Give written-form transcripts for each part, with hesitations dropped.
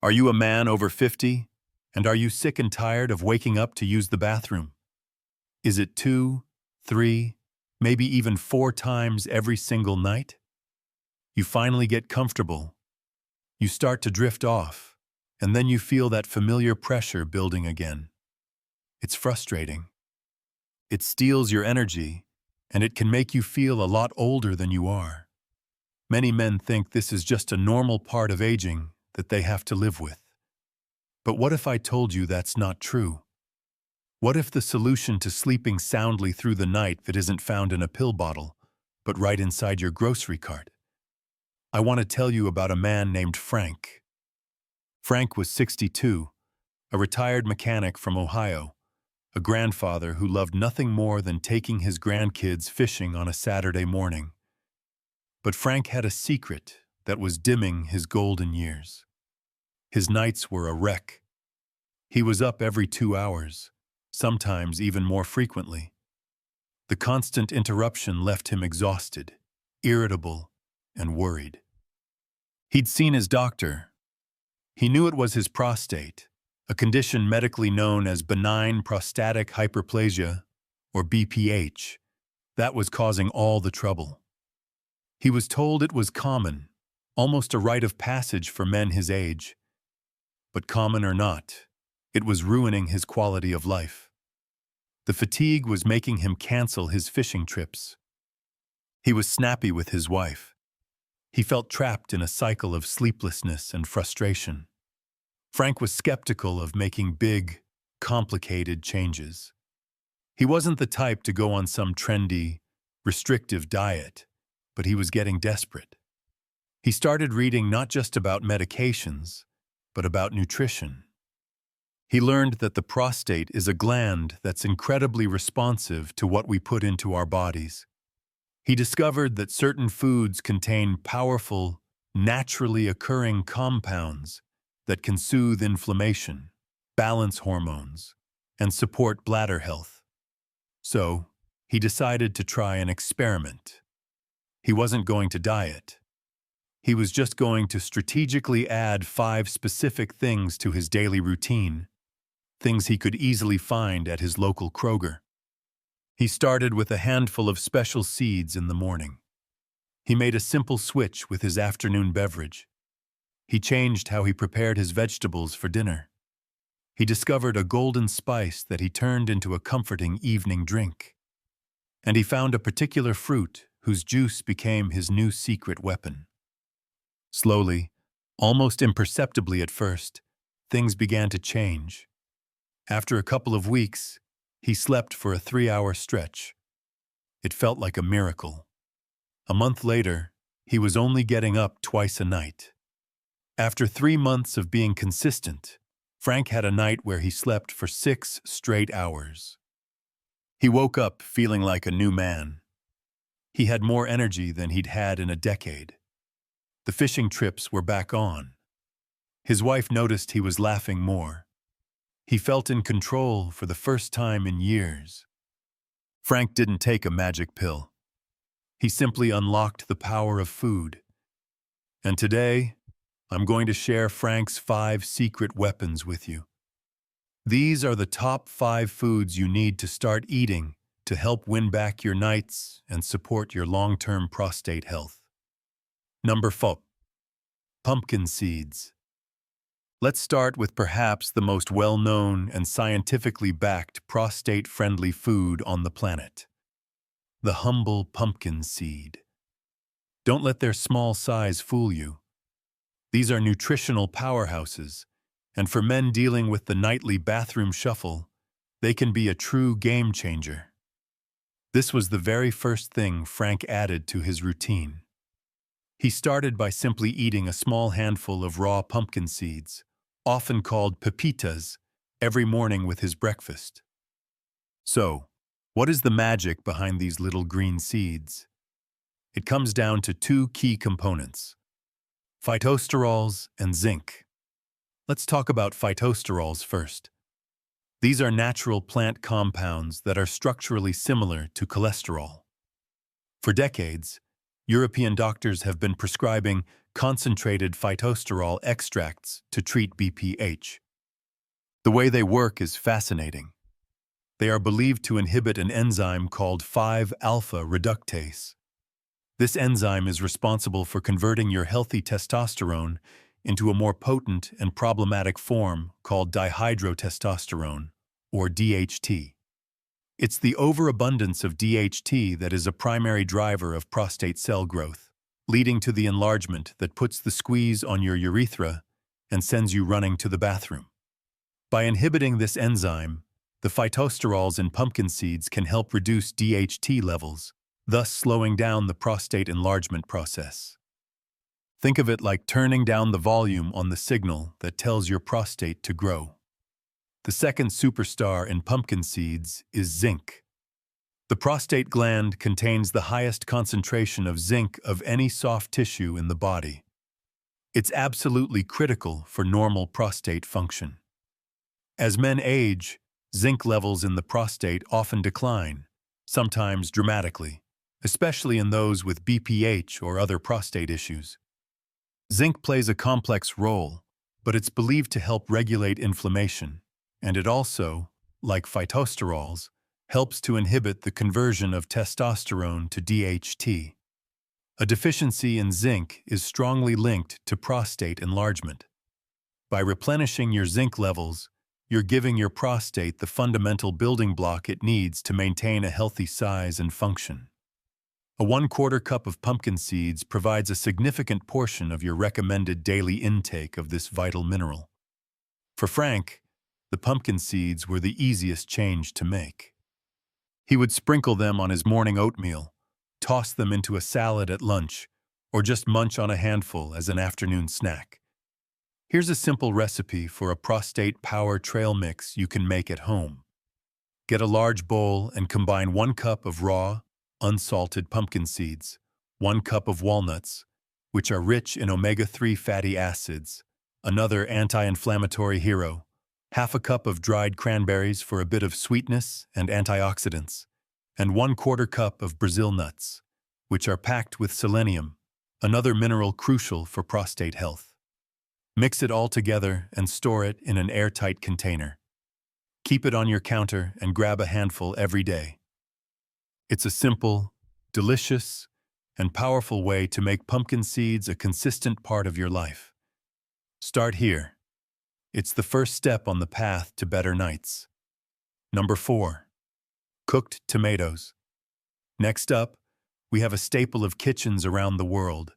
Are you a man over 50? And are you sick and tired of waking up to use the bathroom? Is it 2, 3, maybe even 4 times every single night? You finally get comfortable. You start to drift off, and then you feel that familiar pressure building again. It's frustrating. It steals your energy, and it can make you feel a lot older than you are. Many men think this is just a normal part of aging that they have to live with. But what if I told you that's not true? What if the solution to sleeping soundly through the night that isn't found in a pill bottle, but right inside your grocery cart? I want to tell you about a man named Frank. Frank was 62, a retired mechanic from Ohio, a grandfather who loved nothing more than taking his grandkids fishing on a Saturday morning. But Frank had a secret that was dimming his golden years. His nights were a wreck. He was up every 2 hours, sometimes even more frequently. The constant interruption left him exhausted, irritable, and worried. He'd seen his doctor. He knew it was his prostate, a condition medically known as benign prostatic hyperplasia, or BPH, that was causing all the trouble. He was told it was common, almost a rite of passage for men his age. But common or not, it was ruining his quality of life. The fatigue was making him cancel his fishing trips. He was snappy with his wife. He felt trapped in a cycle of sleeplessness and frustration. Frank was skeptical of making big, complicated changes. He wasn't the type to go on some trendy, restrictive diet, but he was getting desperate. He started reading not just about medications, but about nutrition. He learned that the prostate is a gland that's incredibly responsive to what we put into our bodies. He discovered that certain foods contain powerful, naturally occurring compounds that can soothe inflammation, balance hormones, and support bladder health. So, he decided to try an experiment. He wasn't going to diet. He was just going to strategically add 5 specific things to his daily routine, things he could easily find at his local Kroger. He started with a handful of special seeds in the morning. He made a simple switch with his afternoon beverage. He changed how he prepared his vegetables for dinner. He discovered a golden spice that he turned into a comforting evening drink. And he found a particular fruit whose juice became his new secret weapon. Slowly, almost imperceptibly at first, things began to change. After a couple of weeks, he slept for a 3-hour stretch. It felt like a miracle. A month later, he was only getting up twice a night. After 3 months of being consistent, Frank had a night where he slept for 6 straight hours. He woke up feeling like a new man. He had more energy than he'd had in a decade. The fishing trips were back on. His wife noticed he was laughing more. He felt in control for the first time in years. Frank didn't take a magic pill. He simply unlocked the power of food. And today, I'm going to share Frank's 5 secret weapons with you. These are the top 5 foods you need to start eating to help win back your nights and support your long-term prostate health. Number 4. Pumpkin seeds. Let's start with perhaps the most well-known and scientifically backed prostate-friendly food on the planet. The humble pumpkin seed. Don't let their small size fool you. These are nutritional powerhouses, and for men dealing with the nightly bathroom shuffle, they can be a true game changer. This was the very first thing Frank added to his routine. He started by simply eating a small handful of raw pumpkin seeds, often called pepitas, every morning with his breakfast. So, what is the magic behind these little green seeds? It comes down to 2 key components: phytosterols and zinc. Let's talk about phytosterols first. These are natural plant compounds that are structurally similar to cholesterol. For decades, European doctors have been prescribing concentrated phytosterol extracts to treat BPH. The way they work is fascinating. They are believed to inhibit an enzyme called 5-alpha reductase. This enzyme is responsible for converting your healthy testosterone into a more potent and problematic form called dihydrotestosterone, or DHT. It's the overabundance of DHT that is a primary driver of prostate cell growth, leading to the enlargement that puts the squeeze on your urethra and sends you running to the bathroom. By inhibiting this enzyme, the phytosterols in pumpkin seeds can help reduce DHT levels, thus slowing down the prostate enlargement process. Think of it like turning down the volume on the signal that tells your prostate to grow. The second superstar in pumpkin seeds is zinc. The prostate gland contains the highest concentration of zinc of any soft tissue in the body. It's absolutely critical for normal prostate function. As men age, zinc levels in the prostate often decline, sometimes dramatically, especially in those with BPH or other prostate issues. Zinc plays a complex role, but it's believed to help regulate inflammation, and it also, like phytosterols, helps to inhibit the conversion of testosterone to DHT. A deficiency in zinc is strongly linked to prostate enlargement. By replenishing your zinc levels, you're giving your prostate the fundamental building block it needs to maintain a healthy size and function. A 1/4 cup of pumpkin seeds provides a significant portion of your recommended daily intake of this vital mineral. For Frank, the pumpkin seeds were the easiest change to make. He would sprinkle them on his morning oatmeal, toss them into a salad at lunch, or just munch on a handful as an afternoon snack. Here's a simple recipe for a prostate power trail mix you can make at home. Get a large bowl and combine 1 cup of raw, unsalted pumpkin seeds, 1 cup of walnuts, which are rich in omega-3 fatty acids, another anti-inflammatory hero, 1/2 cup of dried cranberries for a bit of sweetness and antioxidants, and 1/4 cup of Brazil nuts, which are packed with selenium, another mineral crucial for prostate health. Mix it all together and store it in an airtight container. Keep it on your counter and grab a handful every day. It's a simple, delicious, and powerful way to make pumpkin seeds a consistent part of your life. Start here. It's the first step on the path to better nights. Number 4. Cooked tomatoes. Next up, we have a staple of kitchens around the world,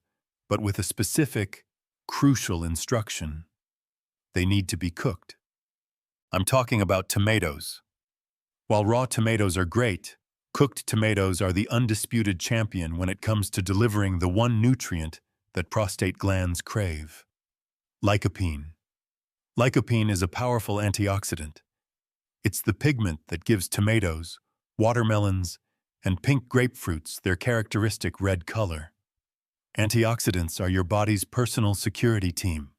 but with a specific, crucial instruction. They need to be cooked. I'm talking about tomatoes. While raw tomatoes are great, cooked tomatoes are the undisputed champion when it comes to delivering the one nutrient that prostate glands crave: lycopene. Lycopene is a powerful antioxidant. It's the pigment that gives tomatoes, watermelons, and pink grapefruits their characteristic red color. Antioxidants are your body's personal security team.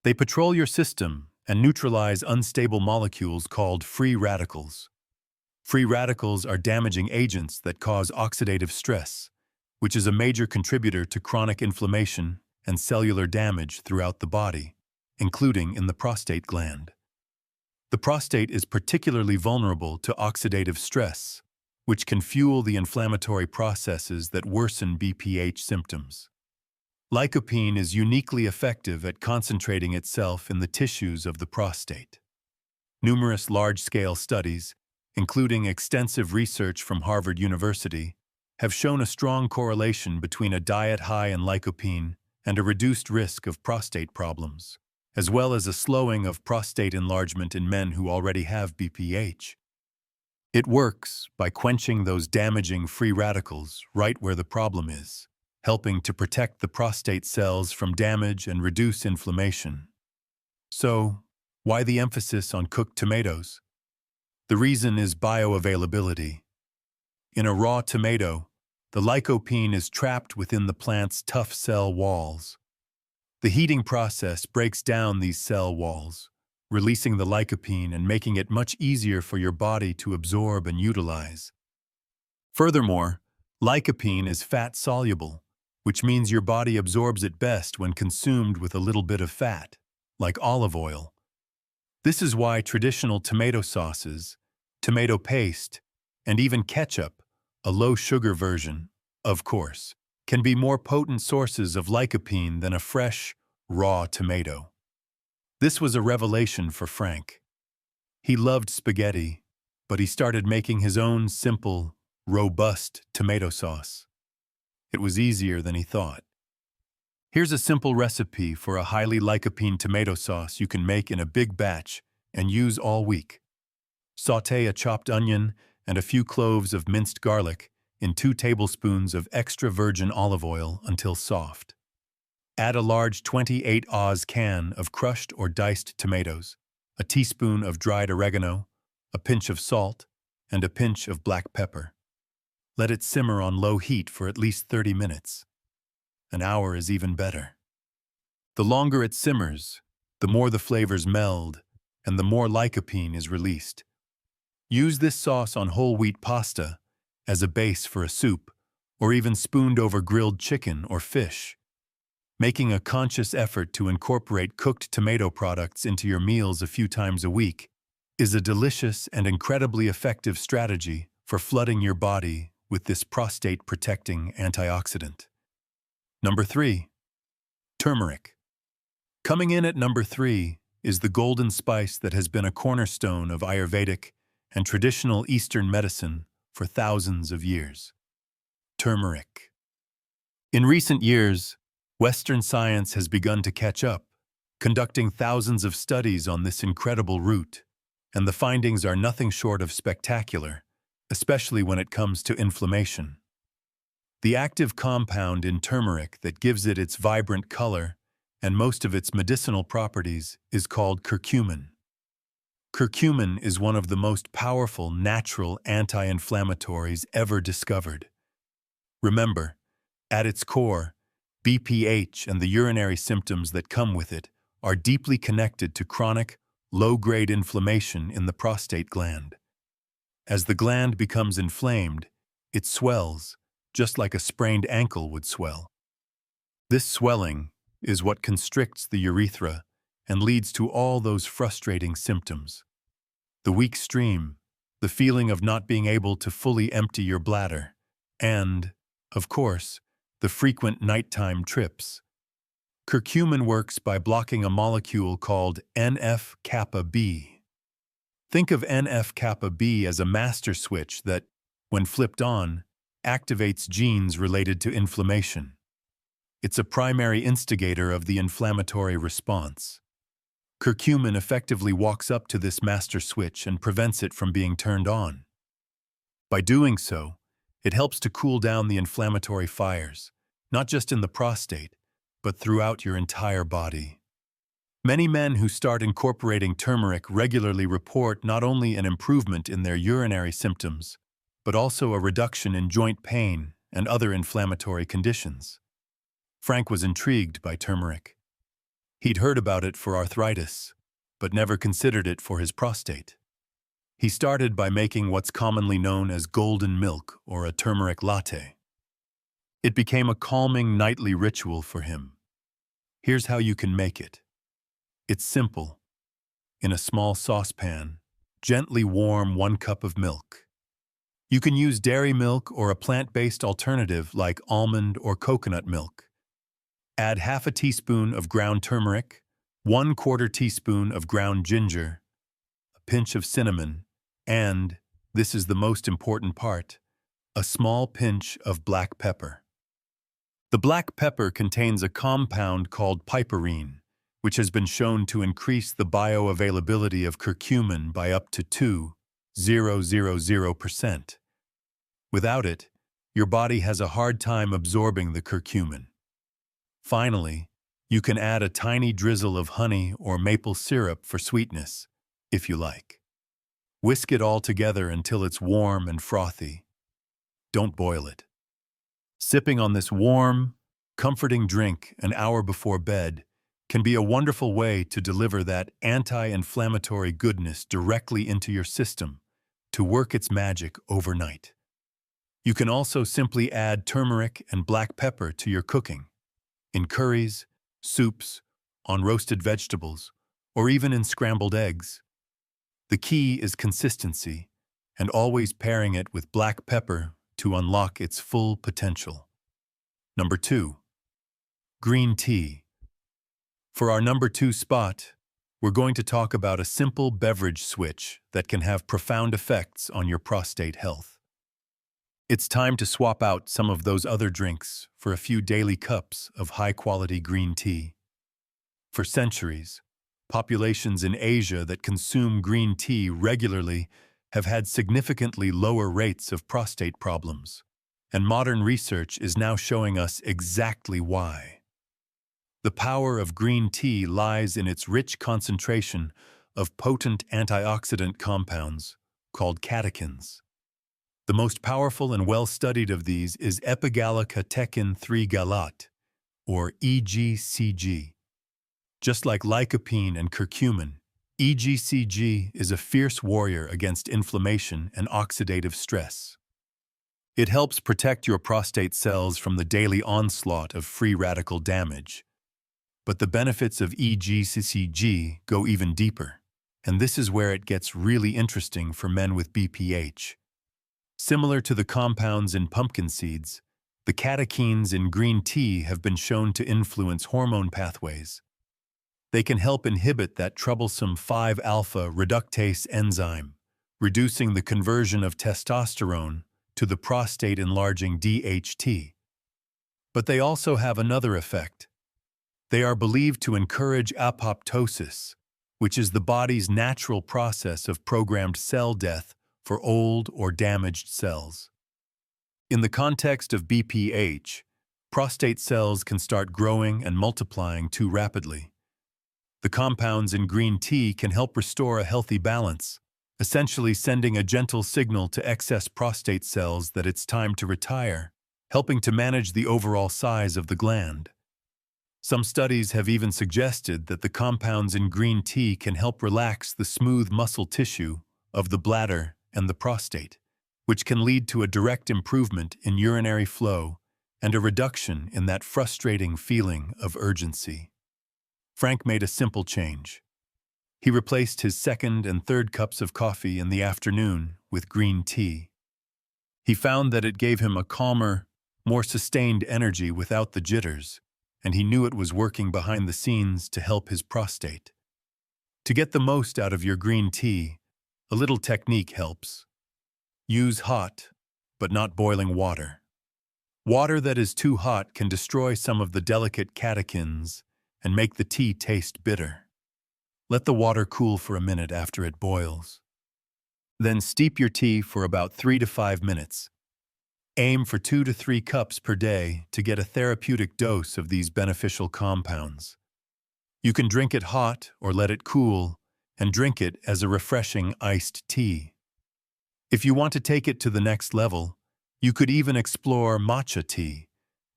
They patrol your system and neutralize unstable molecules called free radicals. Free radicals are damaging agents that cause oxidative stress, which is a major contributor to chronic inflammation and cellular damage throughout the body, including in the prostate gland. The prostate is particularly vulnerable to oxidative stress, which can fuel the inflammatory processes that worsen BPH symptoms. Lycopene is uniquely effective at concentrating itself in the tissues of the prostate. Numerous large-scale studies, including extensive research from Harvard University, have shown a strong correlation between a diet high in lycopene and a reduced risk of prostate problems, as well as a slowing of prostate enlargement in men who already have BPH. It works by quenching those damaging free radicals right where the problem is, helping to protect the prostate cells from damage and reduce inflammation. So, why the emphasis on cooked tomatoes? The reason is bioavailability. In a raw tomato, the lycopene is trapped within the plant's tough cell walls. The heating process breaks down these cell walls, releasing the lycopene and making it much easier for your body to absorb and utilize. Furthermore, lycopene is fat-soluble, which means your body absorbs it best when consumed with a little bit of fat, like olive oil. This is why traditional tomato sauces, tomato paste, and even ketchup, a low-sugar version, of course, can be more potent sources of lycopene than a fresh, raw tomato. This was a revelation for Frank. He loved spaghetti, but he started making his own simple, robust tomato sauce. It was easier than he thought. Here's a simple recipe for a highly lycopene tomato sauce you can make in a big batch and use all week. Sauté a chopped onion and a few cloves of minced garlic in 2 tablespoons of extra virgin olive oil until soft. Add a large 28 Oz can of crushed or diced tomatoes, a teaspoon of dried oregano, a pinch of salt, and a pinch of black pepper. Let it simmer on low heat for at least 30 minutes. An hour is even better. The longer it simmers, the more the flavors meld and the more lycopene is released. Use this sauce on whole wheat pasta, as a base for a soup, or even spooned over grilled chicken or fish. Making a conscious effort to incorporate cooked tomato products into your meals a few times a week is a delicious and incredibly effective strategy for flooding your body with this prostate-protecting antioxidant. Number 3. Turmeric. Coming in at number 3 is the golden spice that has been a cornerstone of Ayurvedic and traditional Eastern medicine for thousands of years. Turmeric. In recent years, Western science has begun to catch up, conducting thousands of studies on this incredible root, and the findings are nothing short of spectacular, especially when it comes to inflammation. The active compound in turmeric that gives it its vibrant color and most of its medicinal properties is called curcumin. Curcumin is one of the most powerful natural anti-inflammatories ever discovered. Remember, at its core, BPH and the urinary symptoms that come with it are deeply connected to chronic, low-grade inflammation in the prostate gland. As the gland becomes inflamed, it swells, just like a sprained ankle would swell. This swelling is what constricts the urethra and leads to all those frustrating symptoms. The weak stream, the feeling of not being able to fully empty your bladder, and, of course, the frequent nighttime trips. Curcumin works by blocking a molecule called NF-kappa B. Think of NF-kappa B as a master switch that, when flipped on, activates genes related to inflammation. It's a primary instigator of the inflammatory response. Curcumin effectively walks up to this master switch and prevents it from being turned on. By doing so, it helps to cool down the inflammatory fires, not just in the prostate, but throughout your entire body. Many men who start incorporating turmeric regularly report not only an improvement in their urinary symptoms, but also a reduction in joint pain and other inflammatory conditions. Frank was intrigued by turmeric. He'd heard about it for arthritis, but never considered it for his prostate. He started by making what's commonly known as golden milk or a turmeric latte. It became a calming nightly ritual for him. Here's how you can make it. It's simple. In a small saucepan, gently warm 1 cup of milk. You can use dairy milk or a plant-based alternative like almond or coconut milk. Add half a teaspoon of ground turmeric, 1/4 teaspoon of ground ginger, a pinch of cinnamon, and, this is the most important part, a small pinch of black pepper. The black pepper contains a compound called piperine, which has been shown to increase the bioavailability of curcumin by up to 2,000%. Without it, your body has a hard time absorbing the curcumin. Finally, you can add a tiny drizzle of honey or maple syrup for sweetness, if you like. Whisk it all together until it's warm and frothy. Don't boil it. Sipping on this warm, comforting drink an hour before bed can be a wonderful way to deliver that anti-inflammatory goodness directly into your system to work its magic overnight. You can also simply add turmeric and black pepper to your cooking, in curries, soups, on roasted vegetables, or even in scrambled eggs. The key is consistency, and always pairing it with black pepper to unlock its full potential. Number 2. Green tea. For our number 2 spot, we're going to talk about a simple beverage switch that can have profound effects on your prostate health. It's time to swap out some of those other drinks for a few daily cups of high-quality green tea. For centuries, populations in Asia that consume green tea regularly have had significantly lower rates of prostate problems, and modern research is now showing us exactly why. The power of green tea lies in its rich concentration of potent antioxidant compounds called catechins. The most powerful and well-studied of these is epigallocatechin 3-galate, or EGCG. Just like lycopene and curcumin, EGCG is a fierce warrior against inflammation and oxidative stress. It helps protect your prostate cells from the daily onslaught of free radical damage. But the benefits of EGCG go even deeper, and this is where it gets really interesting for men with BPH. Similar to the compounds in pumpkin seeds, the catechins in green tea have been shown to influence hormone pathways. They can help inhibit that troublesome 5-alpha reductase enzyme, reducing the conversion of testosterone to the prostate-enlarging DHT. But they also have another effect. They are believed to encourage apoptosis, which is the body's natural process of programmed cell death for old or damaged cells. In the context of BPH, prostate cells can start growing and multiplying too rapidly. The compounds in green tea can help restore a healthy balance, essentially sending a gentle signal to excess prostate cells that it's time to retire, helping to manage the overall size of the gland. Some studies have even suggested that the compounds in green tea can help relax the smooth muscle tissue of the bladder and the prostate, which can lead to a direct improvement in urinary flow and a reduction in that frustrating feeling of urgency. Frank made a simple change. He replaced his second and third cups of coffee in the afternoon with green tea. He found that it gave him a calmer, more sustained energy without the jitters, and he knew it was working behind the scenes to help his prostate. To get the most out of your green tea, a little technique helps. Use hot, but not boiling water. Water that is too hot can destroy some of the delicate catechins and make the tea taste bitter. Let the water cool for a minute after it boils. Then steep your tea for about 3 to 5 minutes. Aim for 2 to 3 cups per day to get a therapeutic dose of these beneficial compounds. You can drink it hot or let it cool, and drink it as a refreshing iced tea. If you want to take it to the next level, you could even explore matcha tea,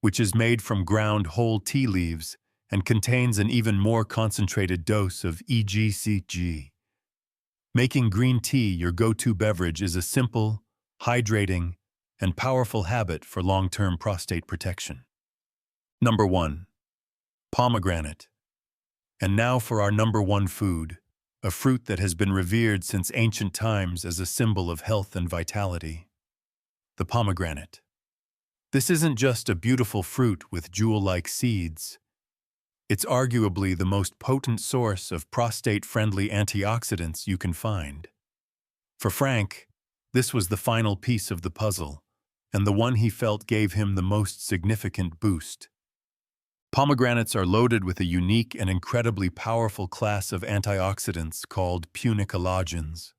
which is made from ground whole tea leaves and contains an even more concentrated dose of EGCG. Making green tea your go-to beverage is a simple, hydrating, and powerful habit for long-term prostate protection. Number 1. Pomegranate. And now for our number 1 food, a fruit that has been revered since ancient times as a symbol of health and vitality. The pomegranate. This isn't just a beautiful fruit with jewel-like seeds. It's arguably the most potent source of prostate-friendly antioxidants you can find. For Frank, this was the final piece of the puzzle, and the one he felt gave him the most significant boost. Pomegranates are loaded with a unique and incredibly powerful class of antioxidants called punicalagins.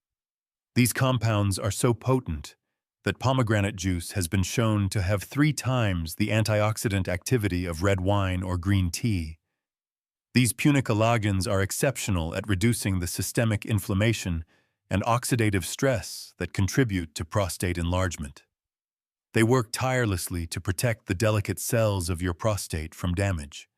These compounds are so potent that pomegranate juice has been shown to have 3 times the antioxidant activity of red wine or green tea. These punicalagins are exceptional at reducing the systemic inflammation and oxidative stress that contribute to prostate enlargement. They work tirelessly to protect the delicate cells of your prostate from damage.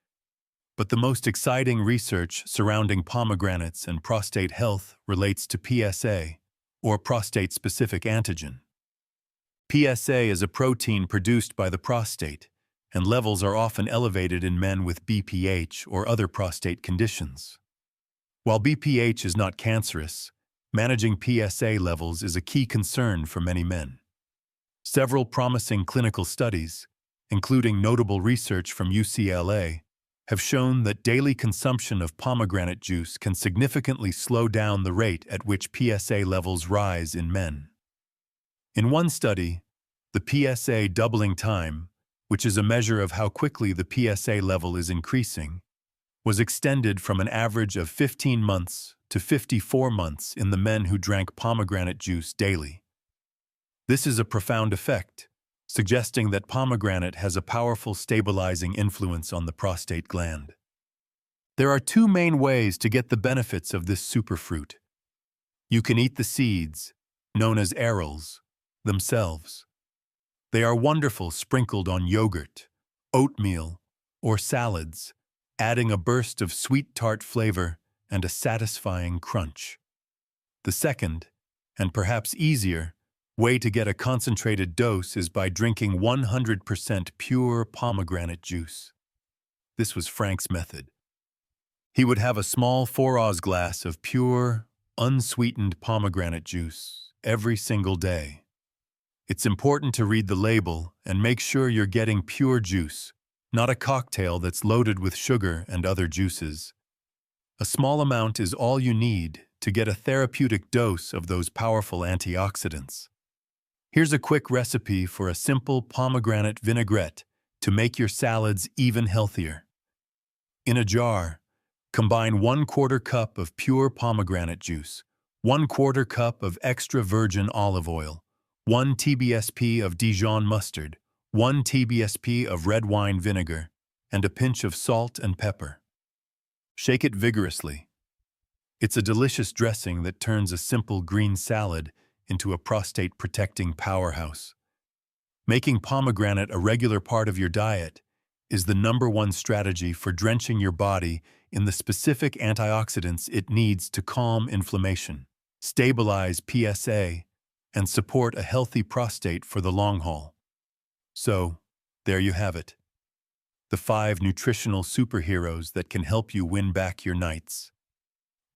But the most exciting research surrounding pomegranates and prostate health relates to PSA, or prostate-specific antigen. PSA is a protein produced by the prostate, and levels are often elevated in men with BPH or other prostate conditions. While BPH is not cancerous, managing PSA levels is a key concern for many men. Several promising clinical studies, including notable research from UCLA, have shown that daily consumption of pomegranate juice can significantly slow down the rate at which PSA levels rise in men. In one study, the PSA doubling time, which is a measure of how quickly the PSA level is increasing, was extended from an average of 15 months to 54 months in the men who drank pomegranate juice daily. This is a profound effect, suggesting that pomegranate has a powerful stabilizing influence on the prostate gland. There are two main ways to get the benefits of this superfruit. You can eat the seeds, known as arils, themselves. They are wonderful sprinkled on yogurt, oatmeal, or salads, adding a burst of sweet tart flavor and a satisfying crunch. The second, and perhaps easier, way to get a concentrated dose is by drinking 100% pure pomegranate juice. This was Frank's method. He would have a small 4-oz glass of pure, unsweetened pomegranate juice every single day. It's important to read the label and make sure you're getting pure juice, not a cocktail that's loaded with sugar and other juices. A small amount is all you need to get a therapeutic dose of those powerful antioxidants. Here's a quick recipe for a simple pomegranate vinaigrette to make your salads even healthier. In a jar, combine 1/4 cup of pure pomegranate juice, 1/4 cup of extra virgin olive oil, 1 TBSP of Dijon mustard, 1 TBSP of red wine vinegar, and a pinch of salt and pepper. Shake it vigorously. It's a delicious dressing that turns a simple green salad into a prostate-protecting powerhouse. Making pomegranate a regular part of your diet is the #1 strategy for drenching your body in the specific antioxidants it needs to calm inflammation, stabilize PSA, and support a healthy prostate for the long haul. So, there you have it. The 5 nutritional superheroes that can help you win back your nights.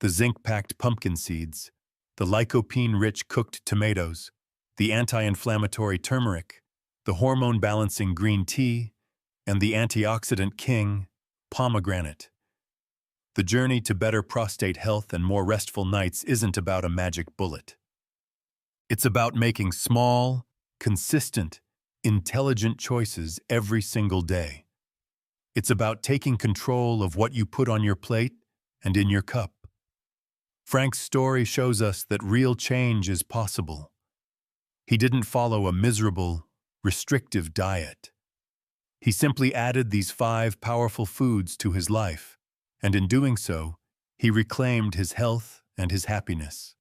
The zinc-packed pumpkin seeds, the lycopene-rich cooked tomatoes, the anti-inflammatory turmeric, the hormone-balancing green tea, and the antioxidant king, pomegranate. The journey to better prostate health and more restful nights isn't about a magic bullet. It's about making small, consistent, intelligent choices every single day. It's about taking control of what you put on your plate and in your cup. Frank's story shows us that real change is possible. He didn't follow a miserable, restrictive diet. He simply added these 5 powerful foods to his life, and in doing so, he reclaimed his health and his happiness.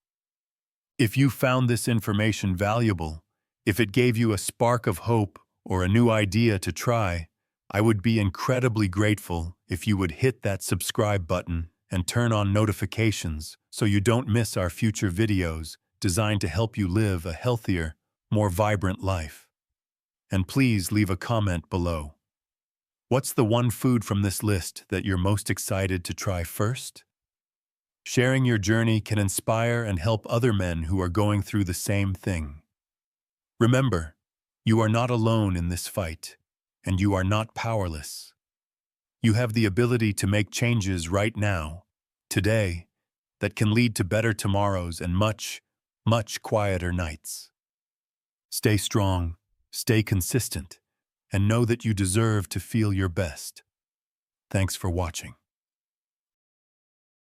If you found this information valuable, if it gave you a spark of hope or a new idea to try, I would be incredibly grateful if you would hit that subscribe button and turn on notifications so you don't miss our future videos designed to help you live a healthier, more vibrant life. And please leave a comment below. What's the one food from this list that you're most excited to try first? Sharing your journey can inspire and help other men who are going through the same thing. Remember, you are not alone in this fight, and you are not powerless. You have the ability to make changes right now, today, that can lead to better tomorrows and much, much quieter nights. Stay strong, stay consistent, and know that you deserve to feel your best. Thanks for watching.